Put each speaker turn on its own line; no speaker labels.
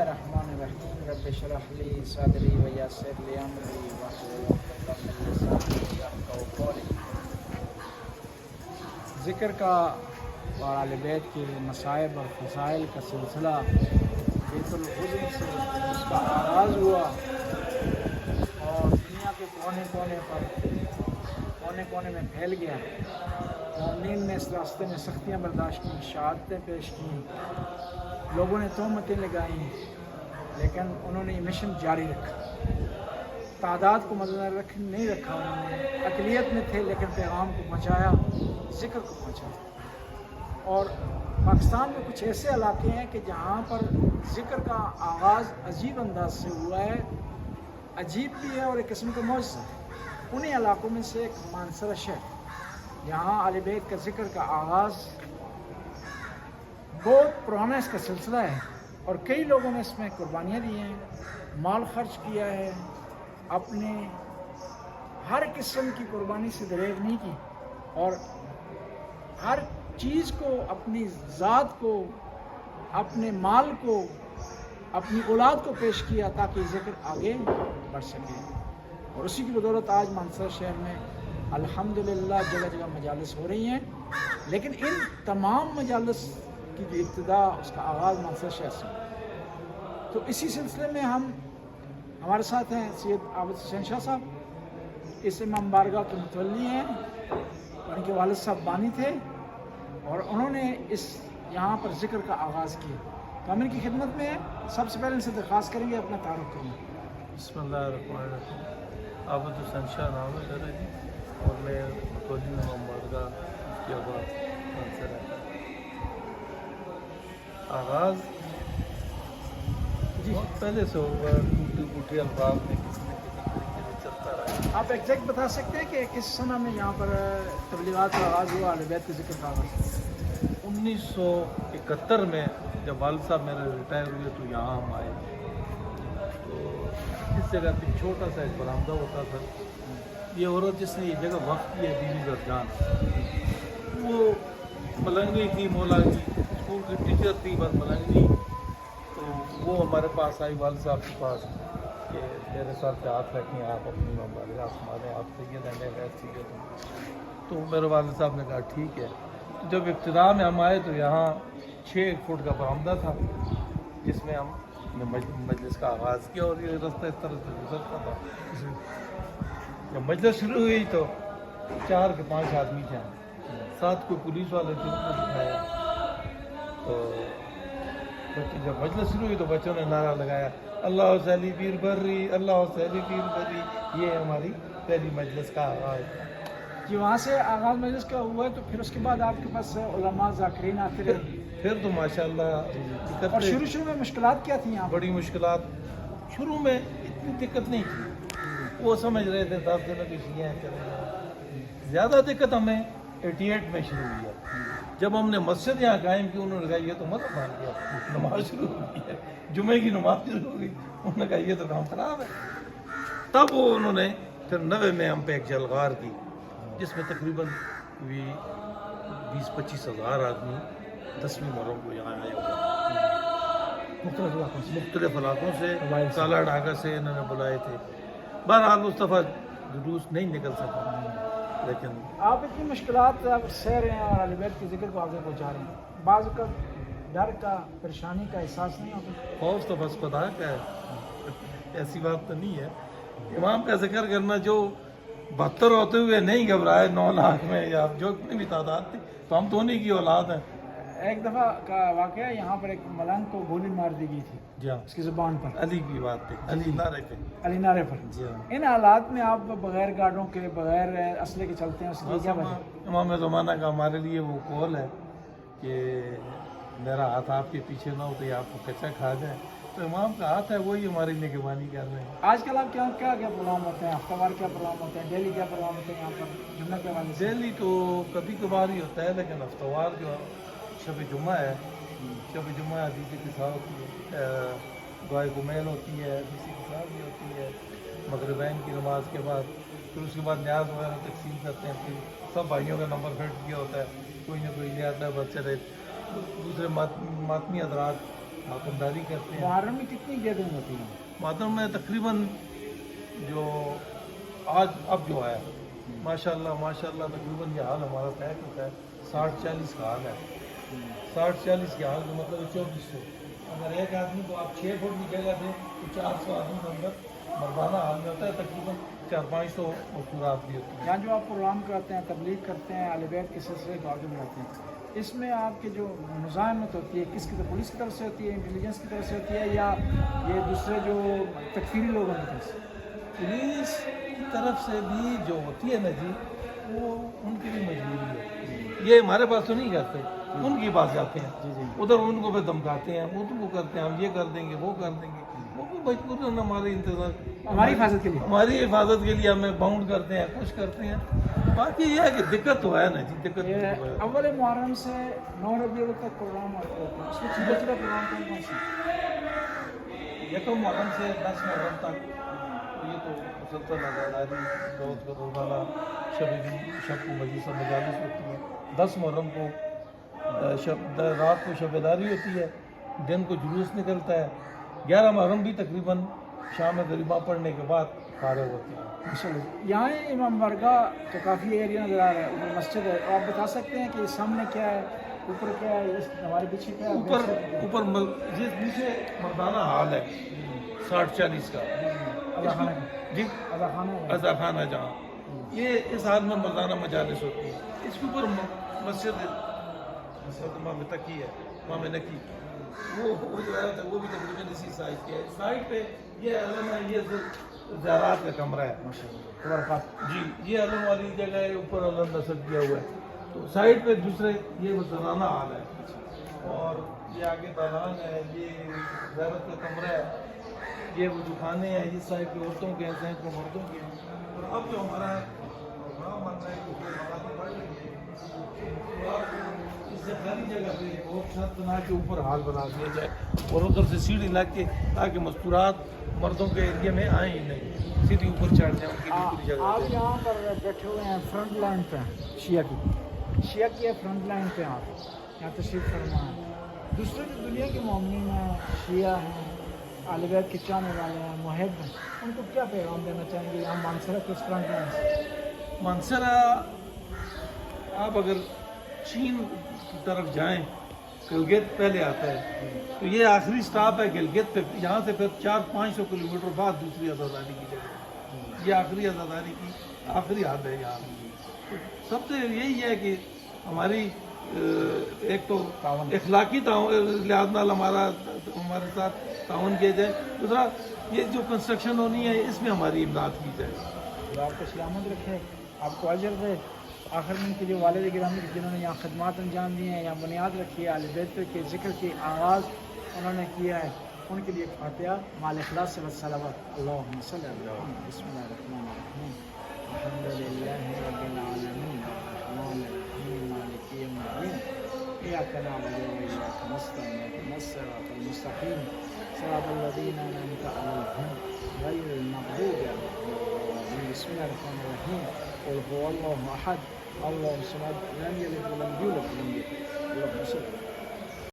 الرحمن الرحیم رب اشرح لی صدری ویسر لی امری واحلل عقدۃ من لسانی یفقهوا قولی۔ ذکر کا اور اہل بیت کے مصائب اور فضائل کا سلسلہ بیت الحزن سے اس کا آغاز ہوا اور دنیا کے کونے کونے میں پھیل گیا۔ مومنین نے اس راستے میں سختیاں برداشت کی، شہادتیں پیش کی، لوگوں نے تہمتیں لگائیں، لیکن انہوں نے یہ مشن جاری رکھا۔ تعداد کو مد نظر نہیں رکھا، انہوں نے اقلیت میں تھے لیکن پیغام کو پہنچایا، ذکر کو پہنچایا۔ اور پاکستان میں کچھ ایسے علاقے ہیں کہ جہاں پر ذکر کا آغاز عجیب انداز سے ہوا ہے، عجیب بھی ہے اور ایک قسم کا معجزہ ہے۔ انہیں علاقوں میں سے ایک مانسرا شہر، یہاں اہل بیت کا ذکر کا آغاز بہت پرانا اس کا سلسلہ ہے اور کئی لوگوں نے اس میں قربانیاں دی ہیں، مال خرچ کیا ہے، اپنے ہر قسم کی قربانی سے دریغ نہیں کی اور ہر چیز کو، اپنی ذات کو، اپنے مال کو، اپنی اولاد کو پیش کیا تاکہ ذکر آگے بڑھ سکے۔ اور اسی کی بدولت آج مانسرا شہر میں الحمدللہ جگہ جگہ مجالس ہو رہی ہیں، لیکن ان تمام مجالس کی جو ابتدا، اس کا آغاز مانسرا شہر سے۔ تو اسی سلسلے میں ہمارے ساتھ ہیں سید عابد حسین شاہ صاحب، اس امام بارگاہ کے متولی ہیں، ان کے والد صاحب بانی تھے اور انہوں نے یہاں پر ذکر کا آغاز کیا۔ تو ہم ان کی خدمت میں سب سے پہلے ان سے درخواست کریں گے اپنا تعارف کریں۔
بسم اللہ الرحمن الرحیم۔ عابد حسین شاہ نام ہے میرا جی، اور میں متولی امام بارگاہ کی آباد مانسرا ہے۔ آغاز
جی
بہت پہلے سے ہوگا، ٹوٹی پھوٹی الفاظ میں کسی نہ کسی طریقے سے چلتا رہا۔
آپ ایگزیکٹ بتا سکتے ہیں کہ کس سنہ میں یہاں پر تبلیغات کا آغاز ہوا، اہل بیت کے ذکر کا آغاز؟
1971 میں جب والد صاحب میرے ریٹائر ہوئے تو یہاں ہم آئے، تو اس جگہ پہ چھوٹا سا ایک برآمدہ ہوتا تھا۔ یہ عورت جس نے یہ جگہ وقف کی ہے، بیوی زرجان، وہ ملنگی تھی، مولا کی اسکول کی ٹیچر تھی، بس ملنگی۔ تو وہ ہمارے پاس آئی، والد صاحب کے پاس، کہ میرے ساتھ ہاتھ رکھیں، آپ اپنی بارگاہ سنبھالیں، آپ سید ہیں، میں غیر سید ہوں۔ تو میرے والد صاحب نے کہا ٹھیک ہے۔ جب ابتدا میں ہم آئے تو یہاں 6 فٹ کا برآمدہ تھا جس میں ہم نے مجلس کا آغاز کیا، اور یہ رستہ اس طرح سے گزرتا تھا۔ جب مجلس شروع ہوئی تو 4 کے 5 آدمی تھے، ساتھ کوئی پولیس والے تھے، ان کو دکھایا۔ تو جب مجلس شروع ہوئی تو بچوں نے نعرہ لگایا، اللہ حسینی پیر بری، اللہ حسینی پیر بری۔ یہ ہماری پہلی مجلس کا آغاز۔
جی، وہاں سے آغاز مجلس کا ہوا ہے، تو پھر اس کے بعد آپ کے پاس علماء ذاکرین آتے رہے؟
پھر تو ماشاءاللہ
اور شروع میں مشکلات کیا تھیں یہاں؟
بڑی مشکلات۔ شروع میں اتنی دقت نہیں تھی، وہ سمجھ رہے تھے 10 دنوں کی شیعہ چلے جائیں۔ زیادہ دقت ہمیں 88 میں شروع ہوئی ہے، جب ہم نے مسجد یہاں قائم کی۔ انہوں نے کہا یہ تو مذہب بن گیا، نماز شروع ہو گئی ہے، جمعے کی نماز شروع ہو گئی۔ انہوں نے کہا یہ تو کام خراب ہے۔ تب وہ انہوں نے پھر 90 میں ہم پہ ایک جلغار کی، جس میں تقریباً 20-25 ہزار آدمی 10ویں محرم کو یہاں آئے ہوئے، مختلف علاقوں سے، کالا ڈھاکہ سے انہوں نے بلائے تھے۔ بہرحال اس دفعہ جلوس نہیں نکل سکا، لیکن
آپ اتنی مشکلات آپ سہ رہے ہیں اور اہل بیت کے ذکر کو آگے پہنچا رہے ہیں، بعض کا ڈر کا، پریشانی کا احساس نہیں ہوتا؟
خوف تو بس خدا کا ہے، ایسی بات تو نہیں ہے۔ امام کا ذکر کرنا، جو 72 ہوتے ہوئے نہیں گھبرائے 9 لاکھ میں، یا جو کتنی بھی تعداد تھی، تو ہم تو انہیں کی اولاد ہیں۔
ایک دفعہ کا واقعہ، یہاں پر ایک ملنگ کو گولی مار دی گئی تھی،
جی ہاں،
اس کی زبان پر،
علی کی بات تھی، علی نعرے پہ۔
علی نعرے پر۔
جی ہاں،
ان حالات میں آپ بغیر گارڈوں کے، بغیر اسلحے کے چلتے ہیں، اس لیے کیا وجہ؟
امام زمانہ کا ہمارے لیے وہ قول ہے کہ میرا ہاتھ آپ کے پیچھے نہ ہو تو یہ آپ کو کچا کھا جائے۔ تو امام کا ہاتھ ہے، وہی ہماری نگہبانی کر رہے ہیں۔
آج کل آپ کیا پروگرام ہوتے ہیں؟ ہفتہ وار کیا پروگرام ہوتے ہیں؟ ڈیلی کیا پروگرام ہوتے ہیں یہاں پر جمعہ کے حوالے سے؟
ڈیلی تو کبھی کبھار ہی ہوتا ہے، لیکن ہفتہ وار جو شب جمعہ ہے، شب جمعہ حدیث کے ساتھ ہوتی ہے، دعائے گمیل ہوتی ہے، حدیث کے ساتھ بھی ہوتی ہے، مغربین کی نماز کے بعد۔ پھر اس کے بعد نیاز وغیرہ تقسیم کرتے ہیں، پھر سب بھائیوں کا نمبر فٹ کیا ہوتا ہے، کوئی نہ کوئی لے آتا ہے، بس چلے۔ دوسرے ماتمی حضرات ماتمداری کرتے ہیں.
محرم میں کتنی گیدرنگ ہوتی ہیں؟
ماتم میں تقریباً جو آج اب جو ہے ماشاءاللہ تقریباً یہ حال ہمارا طے ہوتا ہے 60-40 کا حال ہے. 60-40 کے حال کا مطلب 2400. اگر ایک آدمی کو آپ 6 فٹ کی جگہ دیں تو 400 آدمی کے اندر مردانہ حال میں ہوتا ہے. تقریباً 400-500 مذکورات بھی ہوتی ہیں.
یہاں جو آپ پروگرام کراتے ہیں، تبلیغ کرتے ہیں، اہل بیت کے سلسلے کو آگے بڑھاتے ہیں، اس میں آپ کے جو مزاحمت ہوتی ہے کس کی طرف، پولیس کی طرف سے ہوتی ہے، انٹیلیجنس کی طرف سے ہوتی ہے، یا یہ دوسرے جو تکفیری لوگوں کی طرف سے؟
پولیس کی طرف سے بھی جو ہوتی ہے نا جی، وہ ان کی بھی مجبوری ہے. یہ ہمارے پاس تو نہیں کرتے، ان کے پاس جاتے ہیں.
جی جی.
ادھر ان کو پہ دھمکاتے ہیں، وہ کو کرتے ہیں ہم یہ کر دیں گے وہ کر دیں گے. وہ بھی مجبور ہیں ہمارے انتظار،
ہماری حفاظت کے لیے.
ہماری حفاظت کے لیے ہمیں باؤنڈ کرتے ہیں، کچھ کرتے ہیں. باقی یہ ہے کہ دقت تو ہے نا جی، دقت تو ہے.
اول محرم سے 9 ربیع الاول تک پروگرام ہوتے ہیں، اس میں چھوٹے چھوٹے پروگرام کون کون سے؟
یکم محرم سے 10 محرم تک یہ تو مسلسل ازاداری روز کا روزانہ شب کو مجلس و مجالس ہوتی ہیں. 10 محرم کو رات کو شب داری ہوتی ہے، دن کو جلوس نکلتا ہے. 11 محرم بھی تقریباً شام غریبہ پڑھنے کے بعد فارغ ہوتے ہیں.
یہاں امام بارگاہ تو کافی ایریا نظر آ رہا ہے، اوپر مسجد ہے. آپ بتا سکتے ہیں کہ سامنے کیا ہے، اوپر کیا ہے، اس ہمارے پیچھے کیا ہے؟
اوپر جس پیچھے مردانہ حال ہے 60-40 کا جی، اذا خانہ جہاں یہ اس حال میں مردانہ مجالس ہوتی ہیں. اس کے اوپر مسجد امام تقی ہے، امام نقی، وہ جو ہے وہ بھی تقریباً اسی سائز کے ہے. سائڈ پہ یہ علم ہے، یہ زیارات کا کمرہ ہے جی. یہ علم والی جگہ ہے، اوپر علم نصب کیا ہوا ہے. تو سائڈ پہ دوسرے یہ زنانہ حال ہے، اور یہ آگے دالان ہے، یہ زیارت کا کمرہ ہے، یہ وضو خانے ہیں. یہ سائڈ پہ عورتوں کے ہیں، کو مردوں کے ہیں. اور اب جو ہمارا پروگرام بن رہا ہے کہ بغاوت بڑھ رہی ہے، اور اس سے خالی جگہ پہ ایک اور چھت بنا کے اوپر حال بنا دیا جائے، اور ادھر سے سیڑھی لگ کے تاکہ مستورات مردوں کے ایریا میں آئیں ہی نہیں، سیدھی اوپر چڑھ جائیں. ان کی بالکل جگہ
آپ یہاں پر بیٹھے ہوئے ہیں فرنٹ لائن پہ، شیعہ کی ہے فرنٹ لائن پہ. آپ یہاں تشریف فرما ہے. دوسرے جو دنیا کے مومنین ہیں، شیعہ ہیں، اہل بیت کے چاہنے والے ہیں، محب ہیں، ان کو کیا پیغام دینا چاہیں گے یہاں مانسرہ کے اس فرنٹ لائن سے؟
مانسرہ آپ اگر چین کی طرف جائیں، گلگت پہلے آتا ہے، تو یہ آخری سٹاپ ہے گلگت پہ. یہاں سے پھر 400-500 کلومیٹر بعد دوسری آزاداری کی جگہ. یہ آخری آزاداری کی آخری حد ہے یہاں. سب سے یہی ہے کہ ہماری ایک تو اخلاقی لحاظ نال ہمارے ساتھ تعاون کیا جائے. دوسرا یہ جو کنسٹرکشن ہونی ہے اس میں ہماری امداد کی جائے.
خدا آپ کو سلامت رکھے، آپ کو اجر دے. آخر میں ان کے جو والد گرامی جنہوں نے یہاں خدمات انجام دی ہیں، یہاں بنیاد رکھی ہے، اہل بیت کے ذکر کی آغاز انہوں نے کیا ہے، ان کے لیے فاتحہ مال اخلاص سے والصلوات. اللہم صلی اللہ علیہ وسلم. بسم اللہ الرحمن الرحیم. الحمدللہ رب العالمین الرحمن الرحیم مالک یوم الدین. ایاک نعبد و ایاک نستعین اهدنا الصراط المستقیم صراط الذین انعمت علیہم غیر المغضوب علیہم ولا الضالین. بسم اللہ الرحمن الرحیم. قل هو اللہ احد اللہ الصمد لم یلد ولم یولد ولم یکن له کفوا احد.